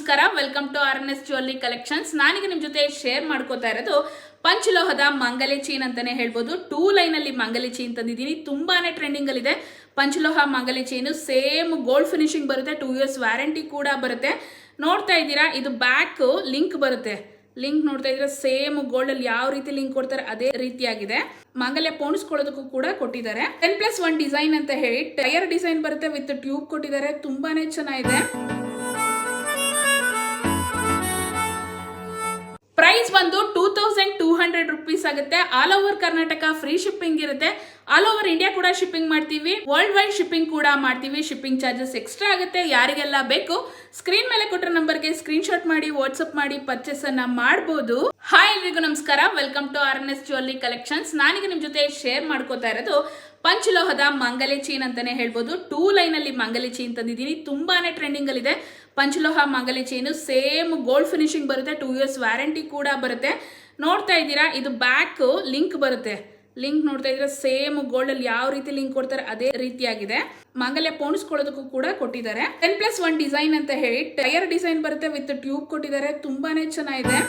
ನಮಸ್ಕಾರ, welcome to RNS jewellery collections. ನಾನೀಗ ನಿಮ್ಮ ಜೊತೆ ಶೇರ್ ಮಾಡ್ಕೋತಾ ಇರೋದು ಪಂಚಲೋಹದ ಮಂಗಲಿ ಚೈನ್ ಅಂತಾನೆ ಹೇಳ್ಬೋದು. 2 ಲೈನ್ ಅಲ್ಲಿ ಮಂಗಲಿ ಚೈನ್ ತಂದಿದ್ದೀನಿ. ತುಂಬಾನೇ ಟ್ರೆಂಡಿಂಗ್ ಅಲ್ಲಿ ಇದೆ ಪಂಚಲೋಹ ಮಂಗಲಿ ಚೈನ್. ಸೇಮ್ ಗೋಲ್ಡ್ ಫಿನಿಶಿಂಗ್ ಬರುತ್ತೆ, 2 years ವ್ಯಾರಂಟಿ ಕೂಡ ಬರುತ್ತೆ. ನೋಡ್ತಾ ಇದ್ದೀರಾ, ಇದು ಬ್ಯಾಕ್ ಲಿಂಕ್ ಬರುತ್ತೆ. ಲಿಂಕ್ ನೋಡ್ತಾ ಇದ್ರೆ ಸೇಮ್ ಗೋಲ್ಡ್ ಅಲ್ಲಿ ಯಾವ ರೀತಿ ಲಿಂಕ್ ಕೊಡ್ತಾರೆ ಅದೇ ರೀತಿಯಾಗಿದೆ. ಮಂಗಲ್ಯ ಪೋಣಿಸ್ಕೊಳ್ಳೋದಕ್ಕೂ ಕೂಡ ಕೊಟ್ಟಿದ್ದಾರೆ. 10+1 ಡಿಸೈನ್ ಅಂತ ಹೇಳಿ ಟೈರ್ ಡಿಸೈನ್ ಬರುತ್ತೆ, ವಿತ್ ಟ್ಯೂಬ್ ಕೊಟ್ಟಿದ್ದಾರೆ. ತುಂಬಾನೇ ಚೆನ್ನಾಗಿದೆ. ಪ್ರೈಸ್ ಬಂದು 2200 rupees ಆಗುತ್ತೆ. All over Karnataka free shipping ಇರುತ್ತೆ. ಆಲ್ ಓವರ್ ಇಂಡಿಯಾ ಕೂಡ ಶಿಪ್ಪಿಂಗ್ ಮಾಡ್ತೀವಿ. ವರ್ಲ್ಡ್ ವೈಡ್ ಶಿಪ್ಪಿಂಗ್ ಕೂಡ ಮಾಡ್ತೀವಿ. ಶಿಪ್ಪಿಂಗ್ ಚಾರ್ಜಸ್ ಎಕ್ಸ್ಟ್ರಾ ಆಗುತ್ತೆ. ಯಾರಿಗೆಲ್ಲ ಬೇಕು ಸ್ಕ್ರೀನ್ ಮೇಲೆ ಕೊಟ್ಟರೆ ನಂಬರ್ಗೆ ಸ್ಕ್ರೀನ್ ಶಾಟ್ ಮಾಡಿ ವಾಟ್ಸ್ಆಪ್ ಮಾಡಿ ಪರ್ಚೇಸ್ ಅನ್ನ ಮಾಡಬಹುದು. ಹಾಯ್ ಎಲ್ರಿಗೂ ನಮಸ್ಕಾರ, welcome to RNS jewellery collections. ನಾನೀಗ ನಿಮ್ ಜೊತೆ ಶೇರ್ ಮಾಡ್ಕೋತಾ ಇರೋದು ಪಂಚಲೋಹದ ಮಂಗಲಿ ಚೈನ್ ಅಂತಾನೆ ಹೇಳ್ಬೋದು. 2 ಲೈನ್ ಅಲ್ಲಿ ಮಂಗಲಿ ಚೈನ್ ತಂದಿದ್ದೀನಿ. ತುಂಬಾನೇ ಟ್ರೆಂಡಿಂಗ್ ಅಲ್ಲಿ ಇದೆ ಪಂಚಲೋಹ ಮಂಗಲಿ ಚೈನ್. ಸೇಮ್ ಗೋಲ್ಡ್ ಫಿನಿಶಿಂಗ್ ಬರುತ್ತೆ, 2 years ವ್ಯಾರಂಟಿ ಕೂಡ ಬರುತ್ತೆ. ನೋಡ್ತಾ ಇದ್ದೀರಾ, ಇದು ಬ್ಯಾಕ್ ಲಿಂಕ್ ಬರುತ್ತೆ. ಲಿಂಕ್ ನೋಡ್ತಾ ಇದ್ರೆ ಸೇಮ್ ಗೋಲ್ಡ್ ಅಲ್ಲಿ ಯಾವ ರೀತಿ ಲಿಂಕ್ ಕೊಡ್ತಾರೆ ಅದೇ ರೀತಿಯಾಗಿದೆ. ಮಂಗಲ್ಯ ಪೋಣಿಸ್ಕೊಳ್ಳೋದಕ್ಕೂ ಕೂಡ ಕೊಟ್ಟಿದ್ದಾರೆ. 10+1 ಡಿಸೈನ್ ಅಂತ ಹೇಳಿ ಟೈರ್ ಡಿಸೈನ್ ಬರುತ್ತೆ, ವಿತ್ ಟ್ಯೂಬ್ ಕೊಟ್ಟಿದ್ದಾರೆ. ತುಂಬಾನೇ ಚೆನ್ನಾಗಿದೆ.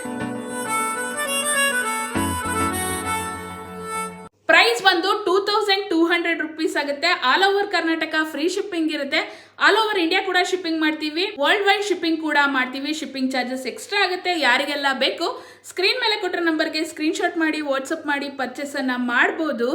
ಪ್ರೈಸ್ ಬಂದು 2200 rupees ಆಗುತ್ತೆ. All over Karnataka free shipping ಇರುತ್ತೆ. ಆಲ್ ಓವರ್ ಇಂಡಿಯಾ ಕೂಡ ಶಿಪ್ಪಿಂಗ್ ಮಾಡ್ತೀವಿ. ವರ್ಲ್ಡ್ ವೈಡ್ ಶಿಪ್ಪಿಂಗ್ ಕೂಡ ಮಾಡ್ತೀವಿ. ಶಿಪ್ಪಿಂಗ್ ಚಾರ್ಜಸ್ ಎಕ್ಸ್ಟ್ರಾ ಆಗುತ್ತೆ. ಯಾರಿಗೆಲ್ಲ ಬೇಕು ಸ್ಕ್ರೀನ್ ಮೇಲೆ ಕೊಟ್ಟರೆ ನಂಬರ್ಗೆ ಸ್ಕ್ರೀನ್ ಶಾಟ್ ಮಾಡಿ ವಾಟ್ಸ್ಆಪ್ ಮಾಡಿ ಪರ್ಚೇಸ್ ಅನ್ನ ಮಾಡಬಹುದು.